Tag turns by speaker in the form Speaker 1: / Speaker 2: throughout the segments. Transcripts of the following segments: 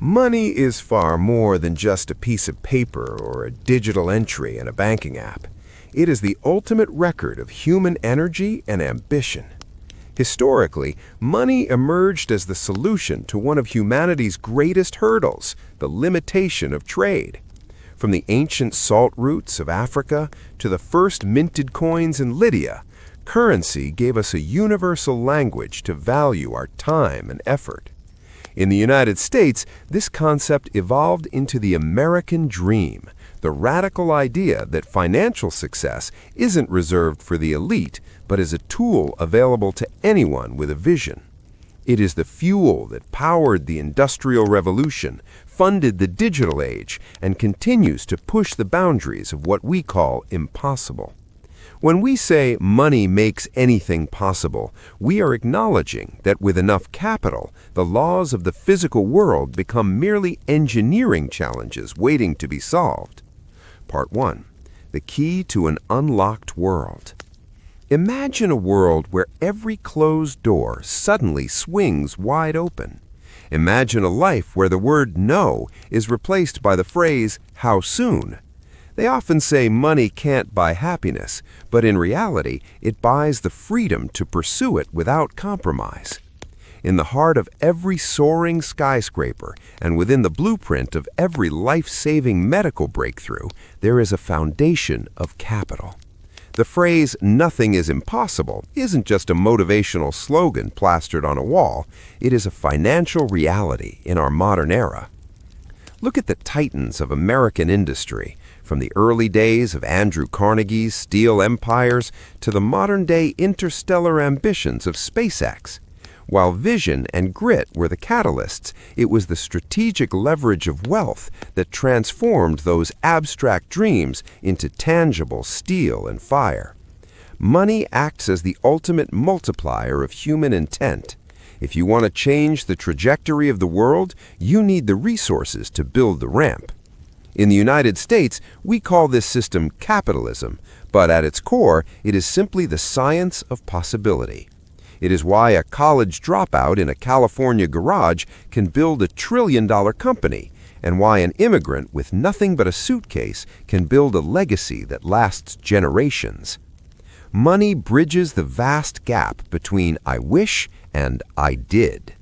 Speaker 1: Money is far more than just a piece of paper or a digital entry in a banking app. It is the ultimate record of human energy and ambition. Historically, money emerged as the solution to one of humanity's greatest hurdles, the limitation of trade. From the ancient salt routes of Africa to the first minted coins in Lydia, currency gave us a universal language to value our time and effort. In the United States, this concept evolved into the American dream, the radical idea that financial success isn't reserved for the elite, but is a tool available to anyone with a vision. It is the fuel that powered the Industrial Revolution, funded the digital age, and continues to push the boundaries of what we call impossible. When we say money makes anything possible, we are acknowledging that with enough capital, the laws of the physical world become merely engineering challenges waiting to be solved. Part 1. The key to an unlocked world. Imagine a world where every closed door suddenly swings wide open. Imagine a life where the word no is replaced by the phrase, how soon? They often say money can't buy happiness, but in reality, it buys the freedom to pursue it without compromise. In the heart of every soaring skyscraper and within the blueprint of every life-saving medical breakthrough, there is a foundation of capital. The phrase, nothing is impossible, isn't just a motivational slogan plastered on a wall. It is a financial reality in our modern era. Look at the titans of American industry, from the early days of Andrew Carnegie's steel empires to the modern-day interstellar ambitions of SpaceX. While vision and grit were the catalysts, it was the strategic leverage of wealth that transformed those abstract dreams into tangible steel and fire. Money acts as the ultimate multiplier of human intent. If you want to change the trajectory of the world, you need the resources to build the ramp. In the United States, we call this system capitalism, but at its core, it is simply the science of possibility. It is why a college dropout in a California garage can build a trillion-dollar company, and why an immigrant with nothing but a suitcase can build a legacy that lasts generations. Money bridges the vast gap between I wish and I did.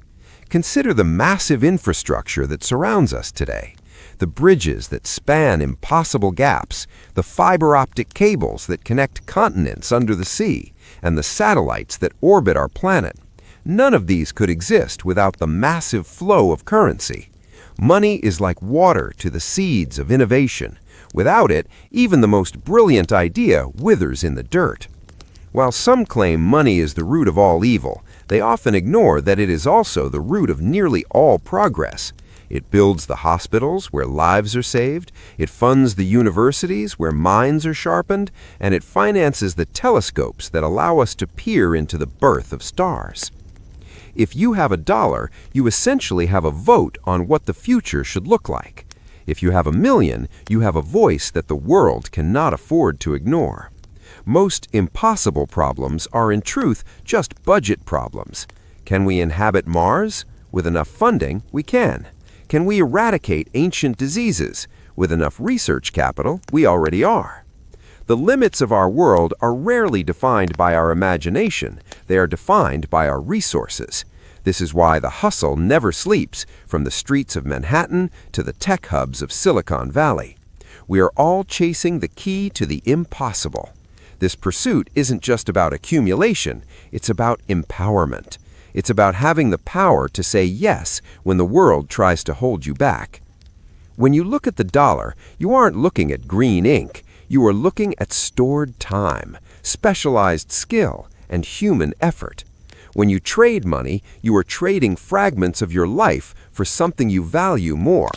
Speaker 1: Consider the massive infrastructure that surrounds us today. The bridges that span impossible gaps, the fiber optic cables that connect continents under the sea, and the satellites that orbit our planet. None of these could exist without the massive flow of currency. Money is like water to the seeds of innovation. Without it, even the most brilliant idea withers in the dirt. While some claim money is the root of all evil, they often ignore that it is also the root of nearly all progress. It builds the hospitals where lives are saved, it funds the universities where minds are sharpened, and it finances the telescopes that allow us to peer into the birth of stars. If you have $1, you essentially have a vote on what the future should look like. If you have $1 million, you have a voice that the world cannot afford to ignore. Most impossible problems are in truth just budget problems. Can we inhabit Mars? With enough funding, we can. Can we eradicate ancient diseases? With enough research capital, we already are. The limits of our world are rarely defined by our imagination. They are defined by our resources. This is why the hustle never sleeps, from the streets of Manhattan to the tech hubs of Silicon Valley. We are all chasing the key to the impossible. This pursuit isn't just about accumulation, it's about empowerment. It's about having the power to say yes when the world tries to hold you back. When you look at the dollar, you aren't looking at green ink. You are looking at stored time, specialized skill, and human effort. When you trade money, you are trading fragments of your life for something you value more.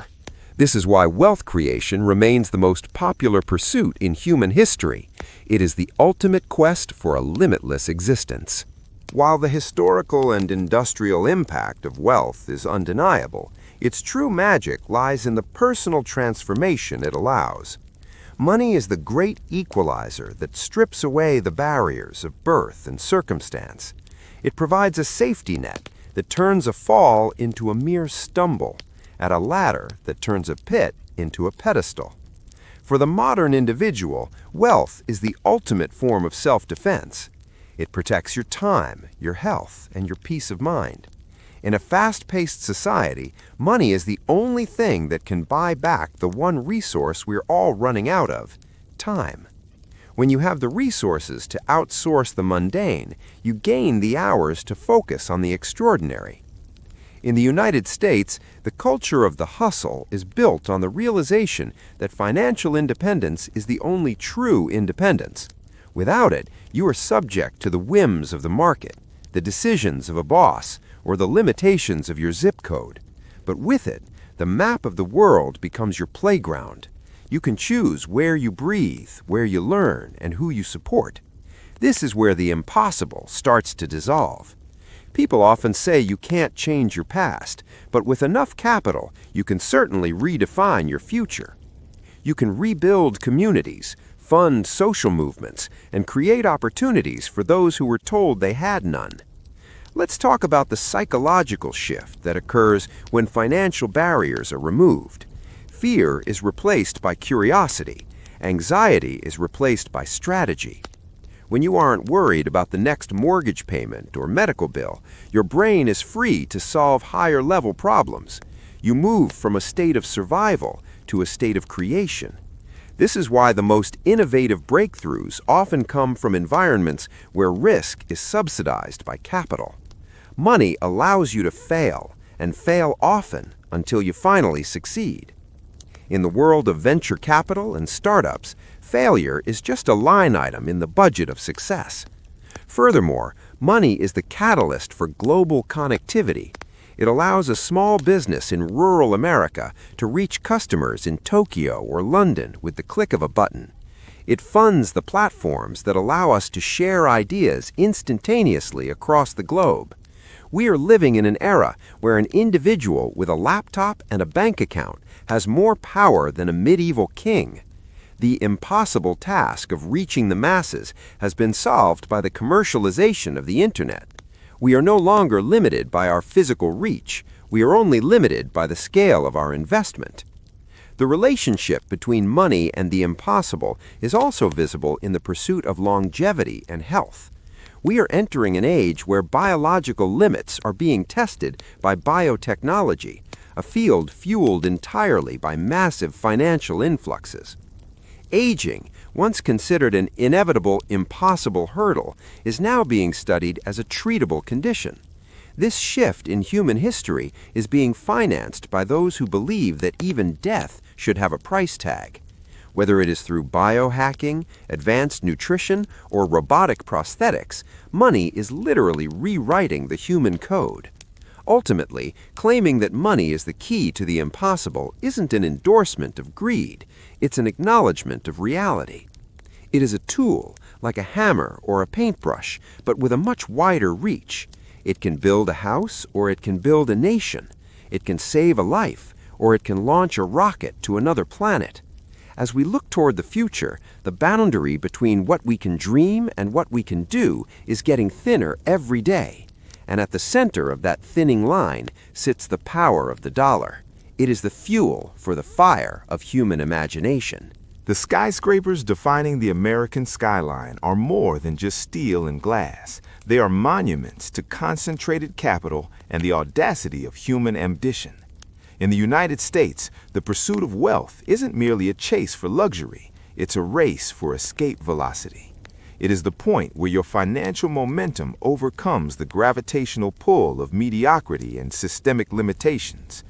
Speaker 1: This is why wealth creation remains the most popular pursuit in human history. It is the ultimate quest for a limitless existence. While the historical and industrial impact of wealth is undeniable, its true magic lies in the personal transformation it allows. Money is the great equalizer that strips away the barriers of birth and circumstance. It provides a safety net that turns a fall into a mere stumble, at a ladder that turns a pit into a pedestal. For the modern individual, wealth is the ultimate form of self-defense. It protects your time, your health, and your peace of mind. In a fast-paced society, money is the only thing that can buy back the one resource we're all running out of: time. When you have the resources to outsource the mundane, you gain the hours to focus on the extraordinary. In the United States, the culture of the hustle is built on the realization that financial independence is the only true independence. Without it, you are subject to the whims of the market, the decisions of a boss, or the limitations of your zip code. But with it, the map of the world becomes your playground. You can choose where you breathe, where you learn, and who you support. This is where the impossible starts to dissolve. People often say you can't change your past, but with enough capital, you can certainly redefine your future. You can rebuild communities, fund social movements, and create opportunities for those who were told they had none. Let's talk about the psychological shift that occurs when financial barriers are removed. Fear is replaced by curiosity. Anxiety is replaced by strategy. When you aren't worried about the next mortgage payment or medical bill, your brain is free to solve higher-level problems. You move from a state of survival to a state of creation. This is why the most innovative breakthroughs often come from environments where risk is subsidized by capital. Money allows you to fail, and fail often until you finally succeed. In the world of venture capital and startups, failure is just a line item in the budget of success. Furthermore, money is the catalyst for global connectivity. It allows a small business in rural America to reach customers in Tokyo or London with the click of a button. It funds the platforms that allow us to share ideas instantaneously across the globe. We are living in an era where an individual with a laptop and a bank account has more power than a medieval king. The impossible task of reaching the masses has been solved by the commercialization of the Internet. We are no longer limited by our physical reach. We are only limited by the scale of our investment. The relationship between money and the impossible is also visible in the pursuit of longevity and health. We are entering an age where biological limits are being tested by biotechnology, a field fueled entirely by massive financial influxes. Aging, once considered an inevitable, impossible hurdle, is now being studied as a treatable condition. This shift in human history is being financed by those who believe that even death should have a price tag. Whether it is through biohacking, advanced nutrition, or robotic prosthetics, money is literally rewriting the human code. Ultimately, claiming that money is the key to the impossible isn't an endorsement of greed, it's an acknowledgement of reality. It is a tool, like a hammer or a paintbrush, but with a much wider reach. It can build a house or it can build a nation. It can save a life or it can launch a rocket to another planet. As we look toward the future, the boundary between what we can dream and what we can do is getting thinner every day. And at the center of that thinning line sits the power of the dollar. It is the fuel for the fire of human imagination.
Speaker 2: The skyscrapers defining the American skyline are more than just steel and glass. They are monuments to concentrated capital and the audacity of human ambition. In the United States, the pursuit of wealth isn't merely a chase for luxury, it's a race for escape velocity. It is the point where your financial momentum overcomes the gravitational pull of mediocrity and systemic limitations.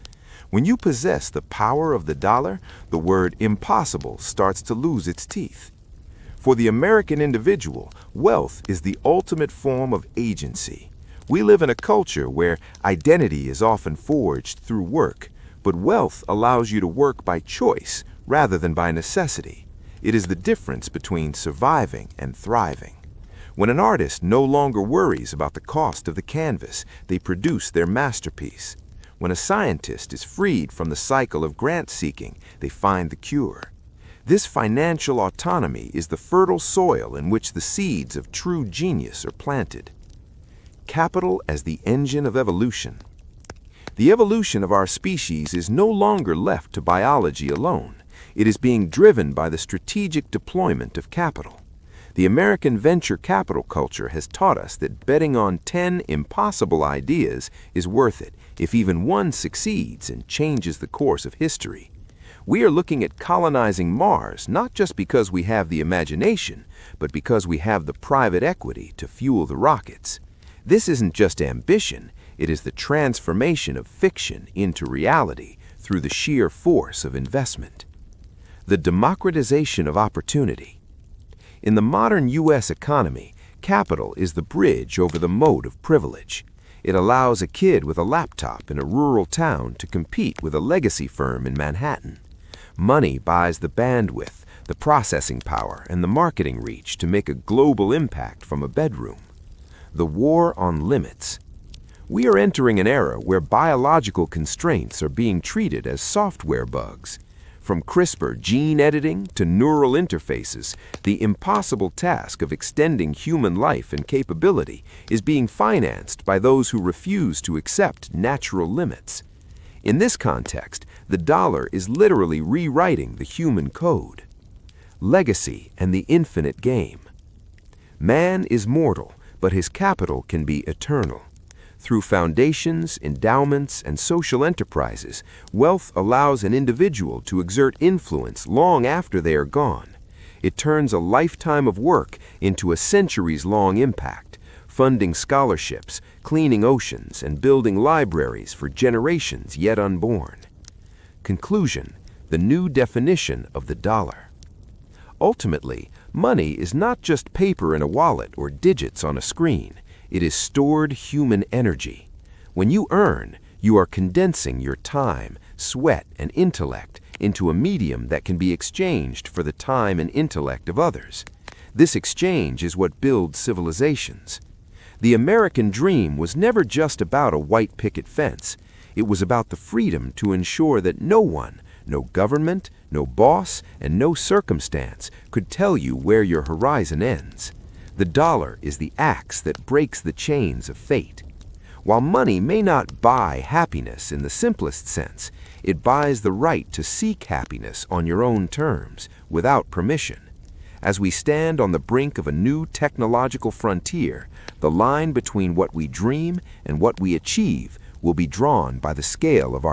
Speaker 2: When you possess the power of the dollar, the word impossible starts to lose its teeth. For the American individual, wealth is the ultimate form of agency. We live in a culture where identity is often forged through work, but wealth allows you to work by choice rather than by necessity. It is the difference between surviving and thriving. When an artist no longer worries about the cost of the canvas, they produce their masterpiece. When a scientist is freed from the cycle of grant seeking, they find the cure. This financial autonomy is the fertile soil in which the seeds of true genius are planted. Capital as the engine of evolution. The evolution of our species is no longer left to biology alone. It is being driven by the strategic deployment of capital. The American venture capital culture has taught us that betting on 10 impossible ideas is worth it if even one succeeds and changes the course of history. We are looking at colonizing Mars not just because we have the imagination, but because we have the private equity to fuel the rockets. This isn't just ambition, it is the transformation of fiction into reality through the sheer force of investment. The democratization of opportunity. In the modern U.S. economy, capital is the bridge over the moat of privilege. It allows a kid with a laptop in a rural town to compete with a legacy firm in Manhattan. Money buys the bandwidth, the processing power, and the marketing reach to make a global impact from a bedroom. The war on limits. We are entering an era where biological constraints are being treated as software bugs. From CRISPR gene editing to neural interfaces, the impossible task of extending human life and capability is being financed by those who refuse to accept natural limits. In this context, the dollar is literally rewriting the human code. Legacy and the infinite game. Man is mortal, but his capital can be eternal. Through foundations, endowments, and social enterprises, wealth allows an individual to exert influence long after they are gone. It turns a lifetime of work into a centuries-long impact, funding scholarships, cleaning oceans, and building libraries for generations yet unborn. Conclusion: the new definition of the dollar. Ultimately, money is not just paper in a wallet or digits on a screen. It is stored human energy. When you earn, you are condensing your time, sweat, and intellect into a medium that can be exchanged for the time and intellect of others. This exchange is what builds civilizations. The American dream was never just about a white picket fence. It was about the freedom to ensure that no one, no government, no boss, and no circumstance could tell you where your horizon ends. The dollar is the axe that breaks the chains of fate. While money may not buy happiness in the simplest sense, it buys the right to seek happiness on your own terms, without permission. As we stand on the brink of a new technological frontier, the line between what we dream and what we achieve will be drawn by the scale of our